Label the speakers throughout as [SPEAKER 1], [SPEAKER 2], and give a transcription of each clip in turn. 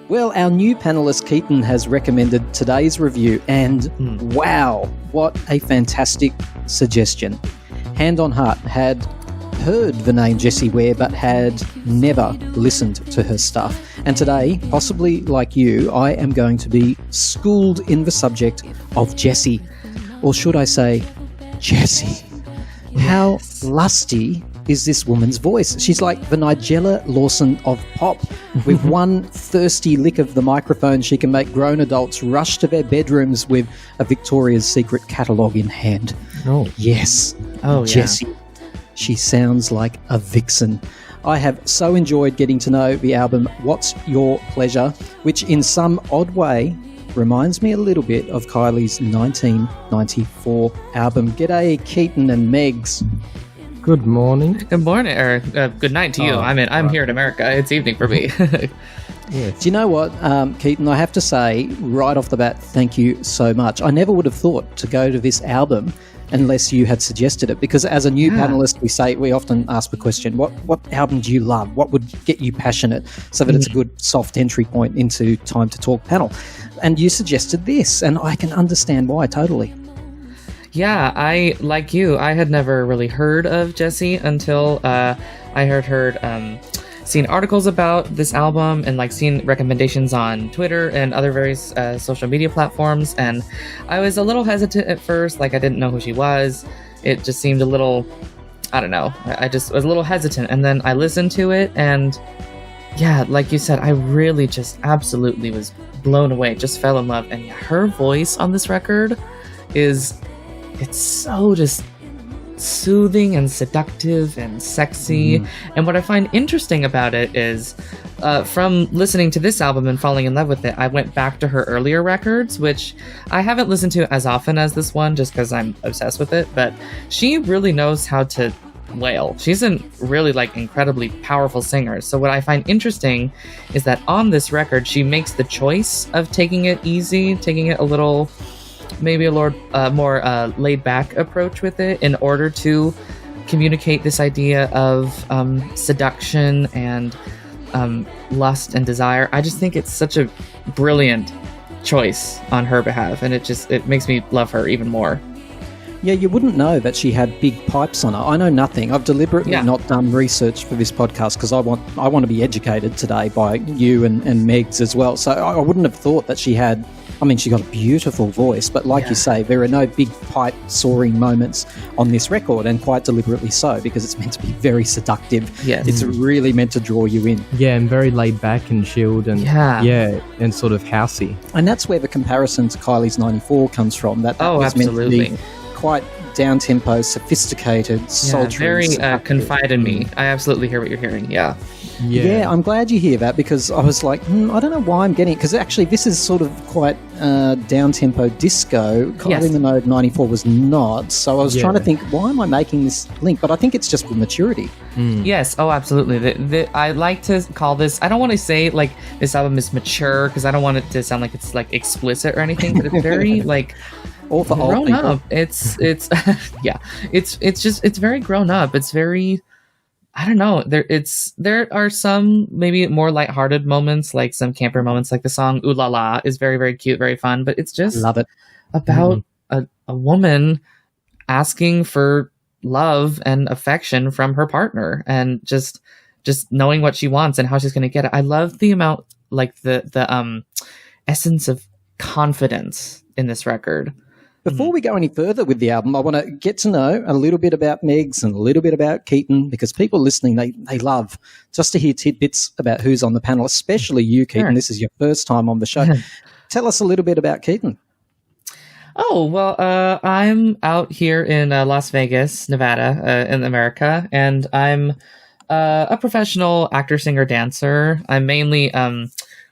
[SPEAKER 1] Well, our new panellist Keaton has recommended today's review, and wow, what a fantastic suggestion. Hand on heart, had heard the name Jessie Ware but had never listened to her stuff. And today, possibly like you, I am going to be schooled in the subject of Jessie. Or should I say, Jessie. How lusty is this woman's voice? She's like the Nigella Lawson of pop. With one thirsty lick of the microphone, she can make grown adults rush to their bedrooms with a Victoria's Secret catalogue in hand.
[SPEAKER 2] Oh.
[SPEAKER 1] Yes.
[SPEAKER 2] Oh,
[SPEAKER 1] Jessie. Yeah. She sounds like a vixen. I have so enjoyed getting to know the album What's Your Pleasure, which in some odd way reminds me a little bit of Kylie's 1994 album. G'day, Keaton and Megs.
[SPEAKER 2] Good morning.
[SPEAKER 3] Good morning, or good night to you. I'm here in America. It's evening for me.
[SPEAKER 1] Yes. Do you know what, Keaton? I have to say, right off the bat, thank you so much. I never would have thought to go to this album unless you had suggested it, because as a new panellist, we often ask the question, what album do you love? What would get you passionate so that it's a good soft entry point into Time to Talk panel? And you suggested this, and I can understand why totally.
[SPEAKER 3] Yeah, I had never really heard of Jessie until I had seen articles about this album and seen recommendations on Twitter and other various social media platforms. And I was a little hesitant at first, I didn't know who she was. It just seemed a little, I don't know. I just was a little hesitant. And then I listened to it, and yeah, like you said, I really just absolutely was blown away, just fell in love. And her voice on this record it's so just soothing and seductive and sexy. And what I find interesting about it is from listening to this album and falling in love with it, I went back to her earlier records, which I haven't listened to as often as this one just because I'm obsessed with it, but she really knows how to wail. She's a really incredibly powerful singer. So what I find interesting is that on this record she makes the choice of taking it easy, taking it a little maybe a more laid-back approach with it in order to communicate this idea of seduction and lust and desire. I just think it's such a brilliant choice on her behalf, and it makes me love her even more.
[SPEAKER 1] Yeah, you wouldn't know that she had big pipes on her. I know nothing. I've deliberately not done research for this podcast because I want to be educated today by you and Megs as well. So I wouldn't have thought that she had... I mean, she got a beautiful voice, but like you say, there are no big pipe soaring moments on this record, and quite deliberately so, because it's meant to be very seductive.
[SPEAKER 3] Yes.
[SPEAKER 1] It's really meant to draw you in.
[SPEAKER 2] Yeah, and very laid back and chilled and and sort of housey.
[SPEAKER 1] And that's where the comparison to Kylie's 94 comes from. That was
[SPEAKER 3] absolutely.
[SPEAKER 1] meant to be quite down-tempo, sophisticated, sultry.
[SPEAKER 3] Very confide in me. I absolutely hear what you're hearing,
[SPEAKER 1] Yeah, I'm glad you hear that, because I was like, I don't know why I'm getting it, because actually this is sort of quite down-tempo disco. Kylie Minogue 94 was not, so I was trying to think, why am I making this link? But I think it's just with maturity.
[SPEAKER 3] Yes, absolutely. I like to call this, I don't want to say this album is mature, because I don't want it to sound like it's explicit or anything, but it's very
[SPEAKER 1] all for
[SPEAKER 3] grown
[SPEAKER 1] old people.
[SPEAKER 3] up. It's it's very grown up. It's very, I don't know. There are some maybe more lighthearted moments, like some camper moments, like the song "Ooh La La" is very, very cute, very fun. But it's just
[SPEAKER 1] love it
[SPEAKER 3] about a woman asking for love and affection from her partner, and just knowing what she wants and how she's going to get it. I love the amount, the essence of confidence in this record.
[SPEAKER 1] Before we go any further with the album, I want to get to know a little bit about Megs and a little bit about Keaton, because people listening, they love just to hear tidbits about who's on the panel, especially you, Keaton. Sure. This is your first time on the show. Tell us a little bit about Keaton.
[SPEAKER 3] Oh, well, I'm out here in Las Vegas, Nevada, in America, and I'm a professional actor, singer, dancer. I'm mainly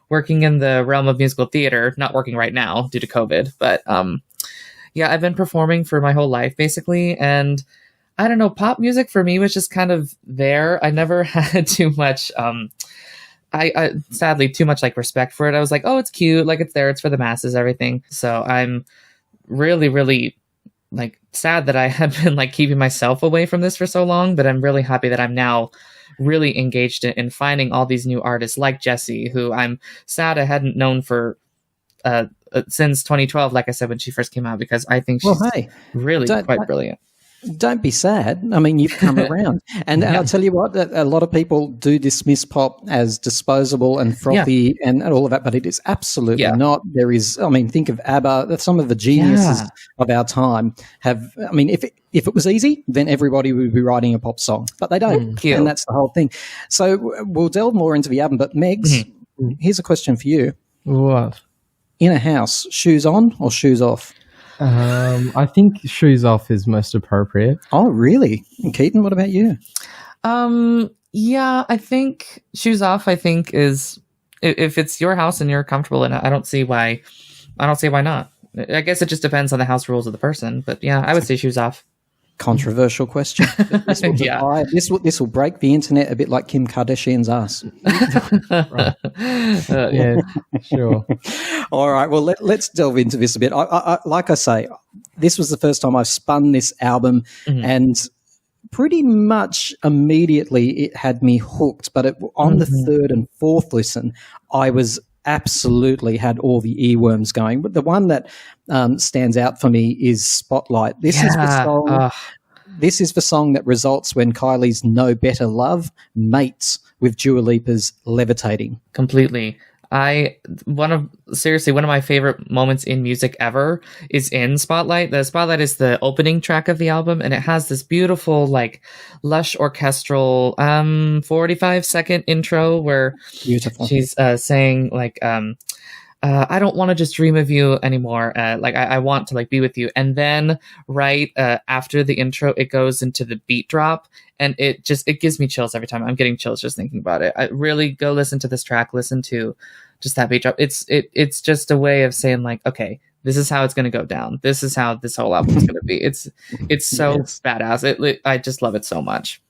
[SPEAKER 3] working in the realm of musical theater, not working right now due to COVID, but I've been performing for my whole life, basically, and I don't know, pop music for me was just kind of there. I never had too much, I sadly, too much respect for it. I was like, oh, it's cute, it's there, it's for the masses, everything. So I'm really, really like sad that I had been like keeping myself away from this for so long, but I'm really happy that I'm now really engaged in finding all these new artists like Jessie, who I'm sad I hadn't known for since 2012, like I said, when she first came out, because I think she's really quite brilliant.
[SPEAKER 1] Don't be sad. I mean, you've come around. And I'll tell you what, a lot of people do dismiss pop as disposable and frothy and all of that, but it is absolutely not. There is, I mean, think of ABBA. Some of the geniuses of our time have, I mean, if it was easy, then everybody would be writing a pop song, but they don't. And that's the whole thing. So we'll delve more into the album, but Megs, here's a question for you.
[SPEAKER 2] What?
[SPEAKER 1] In a house, shoes on or shoes off?
[SPEAKER 2] I think shoes off is most appropriate.
[SPEAKER 1] Oh, really? And Keaton, what about you?
[SPEAKER 3] Yeah, I think shoes off, I think, is if it's your house and you're comfortable in it, I don't see why not. I guess it just depends on the house rules of the person, but yeah, I would say shoes off.
[SPEAKER 1] Controversial question. This will break the internet a bit like Kim Kardashian's ass.
[SPEAKER 2] Yeah, sure.
[SPEAKER 1] All right, well, let's delve into this a bit. I like I say, this was the first time I've spun this album, and pretty much immediately it had me hooked. But on the third and fourth listen, I was absolutely had all the earworms going. But the one that stands out for me is Spotlight. This is the song. This is the song that results when Kylie's "No Better Love" mates with Dua Lipa's "Levitating."
[SPEAKER 3] Completely. One of my favorite moments in music ever is in Spotlight. The Spotlight is the opening track of the album, and it has this beautiful, like, lush orchestral 45-second intro where she's saying, like, I don't want to just dream of you anymore. I want to, like, be with you. And then right after the intro, it goes into the beat drop, and it gives me chills every time. I'm getting chills just thinking about it. I really go listen to this track, listen to just that beat drop. It's just a way of saying, like, okay, this is how it's going to go down. This is how this whole album is going to be. It's so badass. I just love it so much.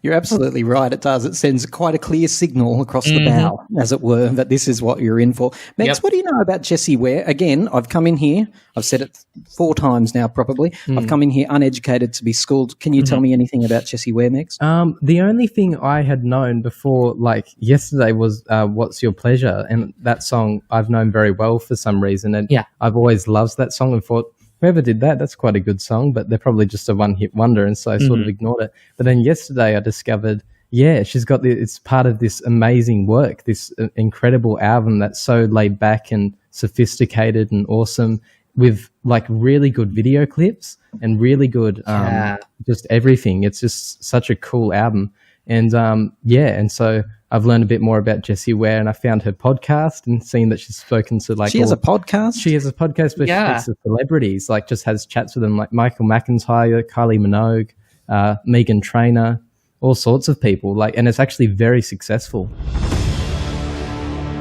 [SPEAKER 1] You're absolutely right. It does. It sends quite a clear signal across the bow, as it were, that this is what you're in for. Megs, what do you know about Jessie Ware? Again, I've come in here. I've said it 4 times now, probably. I've come in here uneducated to be schooled. Can you tell me anything about Jessie Ware, Megs?
[SPEAKER 2] The only thing I had known before, like yesterday, was "What's Your Pleasure," and that song I've known very well for some reason, and I've always loved that song and thought, whoever did that's quite a good song, but they're probably just a one-hit wonder, and so I sort of ignored it. But then yesterday I discovered, she's got it's part of this amazing work, this incredible album that's so laid back and sophisticated and awesome, with like really good video clips and really good just everything. It's just such a cool album. And and so I've learned a bit more about Jessie Ware, and I found her podcast and seen that she's spoken to
[SPEAKER 1] She has a podcast?
[SPEAKER 2] She has a podcast where she speaks to celebrities, like just has chats with them, like Michael McIntyre, Kylie Minogue, Meghan Trainor, all sorts of people. Like, and it's actually very successful.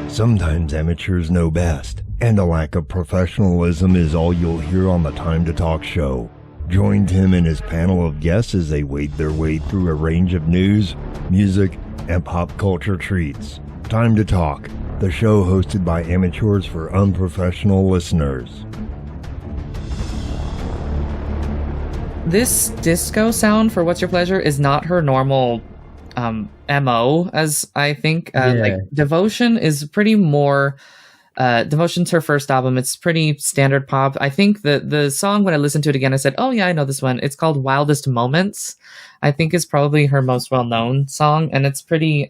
[SPEAKER 4] Sometimes amateurs know best, and a lack of professionalism is all you'll hear on the Time to Talk show. Join Tim and his panel of guests as they wade their way through a range of news, music, and pop culture treats. Time to Talk, the show hosted by amateurs for unprofessional listeners.
[SPEAKER 3] This disco sound for What's Your Pleasure is not her normal MO, as I think. Like Devotion is pretty more... Devotion's her first album. It's pretty standard pop. I think the song, when I listened to it again, I said, oh yeah, I know this one. It's called Wildest Moments. I think is probably her most well-known song. And it's pretty,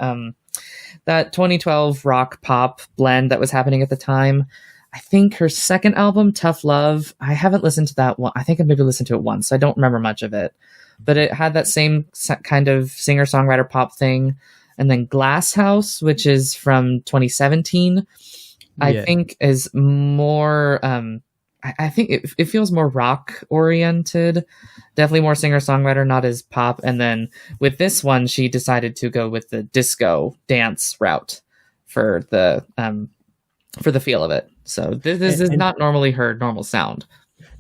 [SPEAKER 3] that 2012 rock pop blend that was happening at the time. I think her second album, Tough Love, I haven't listened to that one. I think I maybe listened to it once. I don't remember much of it, but it had that same kind of singer-songwriter pop thing. And then Glasshouse, which is from 2017. I think is more, I think it feels more rock oriented, definitely more singer-songwriter, not as pop. And then with this one, she decided to go with the disco dance route for the feel of it. So this is not normally her normal sound.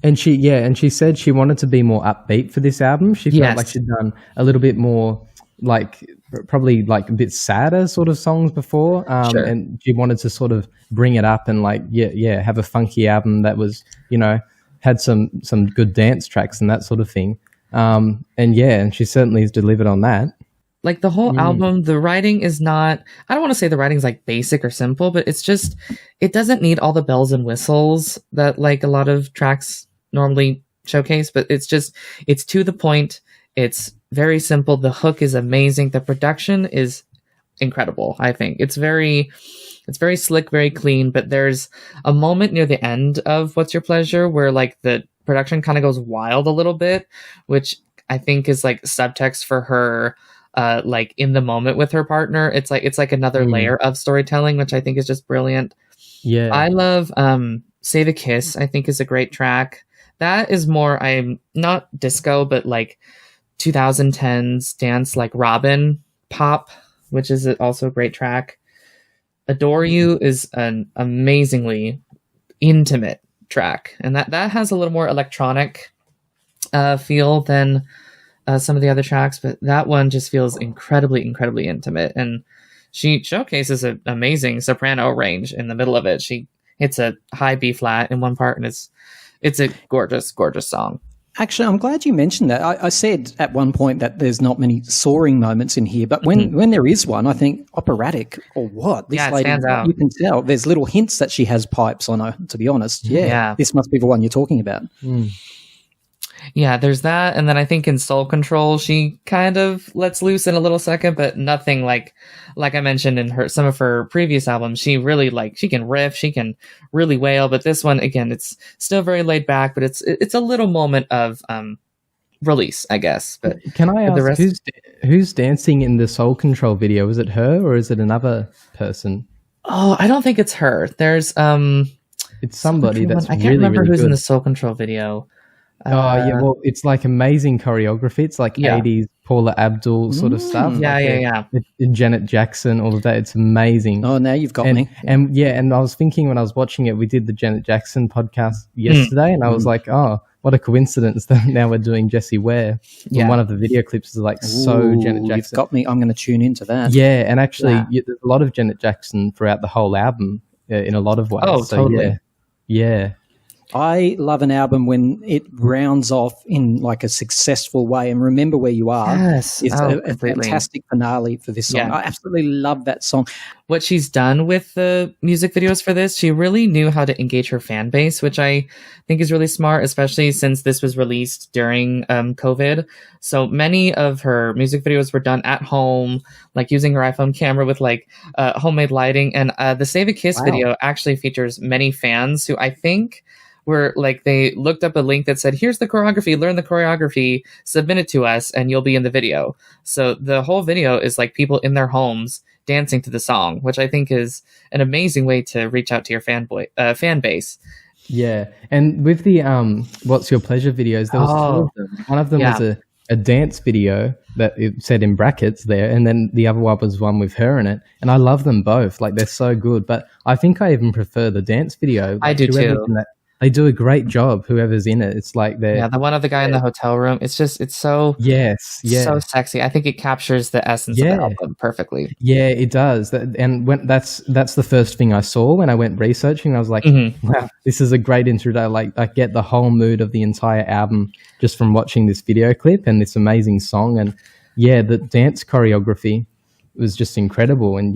[SPEAKER 2] And she said she wanted to be more upbeat for this album. She felt like she'd done a little bit more, like, probably like a bit sadder sort of songs before, and she wanted to sort of bring it up and like have a funky album that was, you know, had some good dance tracks and that sort of thing. And she certainly has delivered on that.
[SPEAKER 3] Like the whole album, the writing is not, I don't want to say the writing's like basic or simple, but it's just, it doesn't need all the bells and whistles that like a lot of tracks normally showcase, but it's to the point. It's very simple. The hook is amazing. The production is incredible. I think it's very slick, very clean, but there's a moment near the end of What's Your Pleasure where like the production kind of goes wild a little bit, which I think is like subtext for her like in the moment with her partner. It's like another layer of storytelling, which I think is just brilliant.
[SPEAKER 2] Yeah.
[SPEAKER 3] I love Save a Kiss, I think is a great track. That is more, I'm not disco, but like 2010s dance like Robin pop, which is also a great track. Adore You is an amazingly intimate track, and that has a little more electronic feel than some of the other tracks, but that one just feels incredibly intimate, and she showcases an amazing soprano range in the middle of it. She hits a high B flat in one part, and it's a gorgeous song.
[SPEAKER 1] Actually, I'm glad you mentioned that. I said at one point that there's not many soaring moments in here, but when there is one, I think operatic or what? This lady,
[SPEAKER 3] stands out.
[SPEAKER 1] You can tell. There's little hints that she has pipes on her, to be honest. Yeah. This must be the one you're talking about.
[SPEAKER 3] Yeah, there's that. And then I think in Soul Control, she kind of lets loose in a little second, but nothing like I mentioned in some of her previous albums. She really she can riff, she can really wail. But this one, again, it's still very laid back, but it's a little moment of release, I guess. But
[SPEAKER 2] can I ask who's dancing in the Soul Control video? Is it her or is it another person?
[SPEAKER 3] Oh, I don't think it's her. There's
[SPEAKER 2] it's somebody that's
[SPEAKER 3] I can't
[SPEAKER 2] really,
[SPEAKER 3] remember
[SPEAKER 2] really
[SPEAKER 3] who's
[SPEAKER 2] good.
[SPEAKER 3] in the Soul Control video.
[SPEAKER 2] Well, it's like amazing choreography. It's like 80s Paula Abdul sort of stuff.
[SPEAKER 3] Yeah.
[SPEAKER 2] Janet Jackson, all of that. It's amazing.
[SPEAKER 1] Oh, now you've got me.
[SPEAKER 2] And I was thinking when I was watching it, we did the Janet Jackson podcast yesterday, and I was like, oh, what a coincidence that now we're doing Jessie Ware. And one of the video clips is like Janet Jackson.
[SPEAKER 1] You've got me. I'm going to tune into that.
[SPEAKER 2] Yeah, and actually, there's a lot of Janet Jackson throughout the whole album in a lot of ways.
[SPEAKER 3] Oh, totally.
[SPEAKER 2] Yeah.
[SPEAKER 1] I love an album when it rounds off in like a successful way. And Remember Where You Are is a fantastic finale for this song. I absolutely love that song.
[SPEAKER 3] What she's done with the music videos for this, she really knew how to engage her fan base, which I think is really smart, especially since this was released during COVID. So many of her music videos were done at home, like using her iPhone camera with like homemade lighting. And the Save a Kiss video actually features many fans who I think where like they looked up a link that said, here's the choreography, learn the choreography, submit it to us, and you'll be in the video. So the whole video is like people in their homes dancing to the song, which I think is an amazing way to reach out to your fan base.
[SPEAKER 2] Yeah. And with the What's Your Pleasure videos, there was two of them. One of them was a dance video that it said in brackets there, and then the other one was one with her in it. And I love them both. Like, they're so good. But I think I even prefer the dance video. Like,
[SPEAKER 3] I do too.
[SPEAKER 2] They do a great job, whoever's in it. It's like they're...
[SPEAKER 3] the one of the guy in the hotel room. It's so... so sexy. I think it captures the essence of the album perfectly.
[SPEAKER 2] Yeah, it does. And that's the first thing I saw when I went researching. I was like, wow, this is a great introduction. Like, I get the whole mood of the entire album just from watching this video clip and this amazing song. And the dance choreography was just incredible. And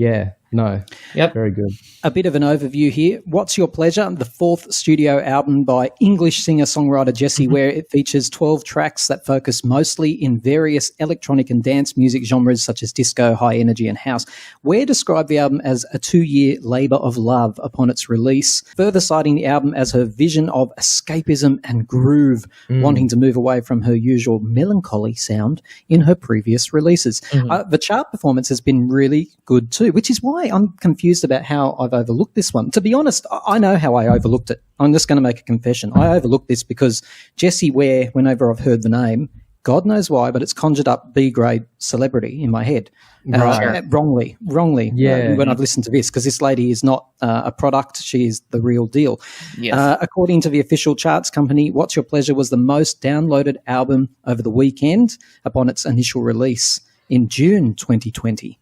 [SPEAKER 2] very good.
[SPEAKER 1] A bit of an overview here. What's Your Pleasure? The fourth studio album by English singer-songwriter Jessie Ware. It features 12 tracks that focus mostly in various electronic and dance music genres such as disco, hi-NRG and house. Ware described the album as a 2-year labour of love upon its release, further citing the album as her vision of escapism and groove, wanting to move away from her usual melancholy sound in her previous releases. The chart performance has been really good too, which is why I'm confused about how I've overlooked this one. To be honest, I know how I overlooked it. I'm just going to make a confession. I overlooked this because Jessie Ware, whenever I've heard the name, God knows why, but it's conjured up B-grade celebrity in my head. Wrongly. When I've listened to this, because this lady is not a product, she is the real deal. Yes. According to the official charts company, What's Your Pleasure was the most downloaded album over the weekend upon its initial release in June 2020.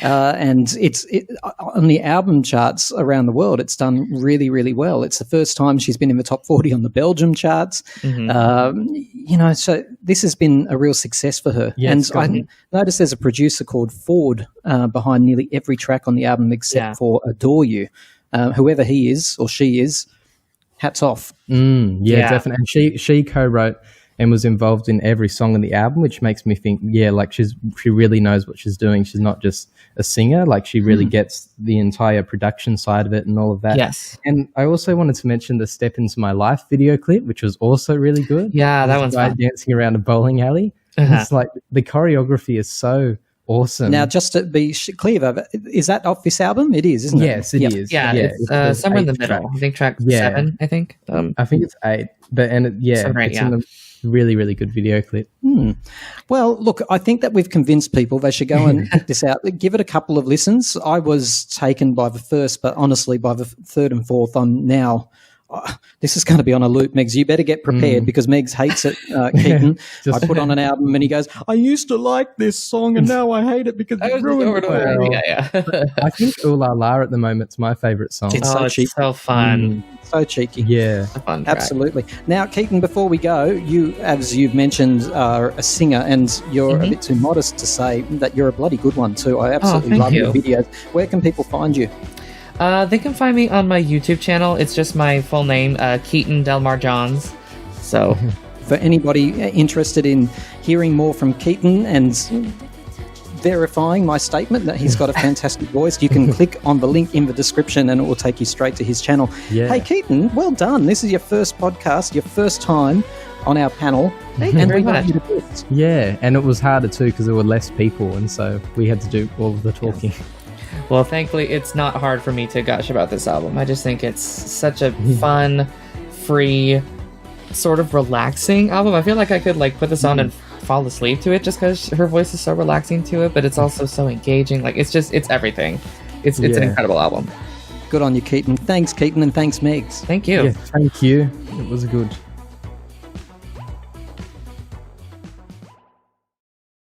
[SPEAKER 1] and it's on the album charts around the world. It's done really, really well. It's the first time she's been in the top 40 on the Belgium charts. So this has been a real success for her.
[SPEAKER 2] Yeah,
[SPEAKER 1] and I noticed there's a producer called Ford behind nearly every track on the album except for Adore You. Whoever he is or she is, hats off.
[SPEAKER 2] Definitely. And she co-wrote and was involved in every song on the album, which makes me think, like she really knows what she's doing. She's not just a singer, like she really gets the entire production side of it and all of that.
[SPEAKER 3] Yes.
[SPEAKER 2] And I also wanted to mention the Step Into My Life video clip, which was also really good.
[SPEAKER 3] Yeah, that one's fun.
[SPEAKER 2] Dancing around a bowling alley. It's like the choreography is so awesome.
[SPEAKER 1] Now, just to be clear, is that off this album? It is, isn't it?
[SPEAKER 2] Yes, it is.
[SPEAKER 3] Yeah, it's somewhere in the middle. I think track 7, I think.
[SPEAKER 2] I think it's 8. It's in a really, really good video clip.
[SPEAKER 1] Well, look, I think that we've convinced people they should go and check this out. Give it a couple of listens. I was taken by the first, but honestly, by the third and fourth, I'm now... this is going to be on a loop, Megs. You better get prepared because Megs hates it, Keaton. I put on an album and he goes, I used to like this song and now I hate it because it's ruined it.
[SPEAKER 2] I think Ooh La La at the moment is my favourite song.
[SPEAKER 1] It's so cheeky.
[SPEAKER 3] So fun.
[SPEAKER 1] So cheeky.
[SPEAKER 2] Yeah.
[SPEAKER 3] It's a fun track.
[SPEAKER 1] Absolutely. Now, Keaton, before we go, you, as you've mentioned, are a singer and you're a bit too modest to say that you're a bloody good one too. I absolutely love your videos. Where can people find you?
[SPEAKER 3] They can find me on my YouTube channel. It's just my full name, Keaton Delmar Johns. So,
[SPEAKER 1] for anybody interested in hearing more from Keaton and verifying my statement that he's got a fantastic voice, you can click on the link in the description and it will take you straight to his channel. Hey, Keaton, well done. This is your first podcast, your first time on our panel.
[SPEAKER 3] Thank you very much.
[SPEAKER 2] Yeah, and it was harder too because there were less people, and so we had to do all of the talking.
[SPEAKER 3] Well, thankfully, it's not hard for me to gush about this album. I just think it's such a fun, free, sort of relaxing album. I feel like I could put this on and fall asleep to it just because her voice is so relaxing to it, but it's also so engaging. It's everything. It's an incredible album.
[SPEAKER 1] Good on you, Keaton. Thanks, Keaton, and thanks, Megs.
[SPEAKER 3] Thank you.
[SPEAKER 2] Yeah, thank you. It was good.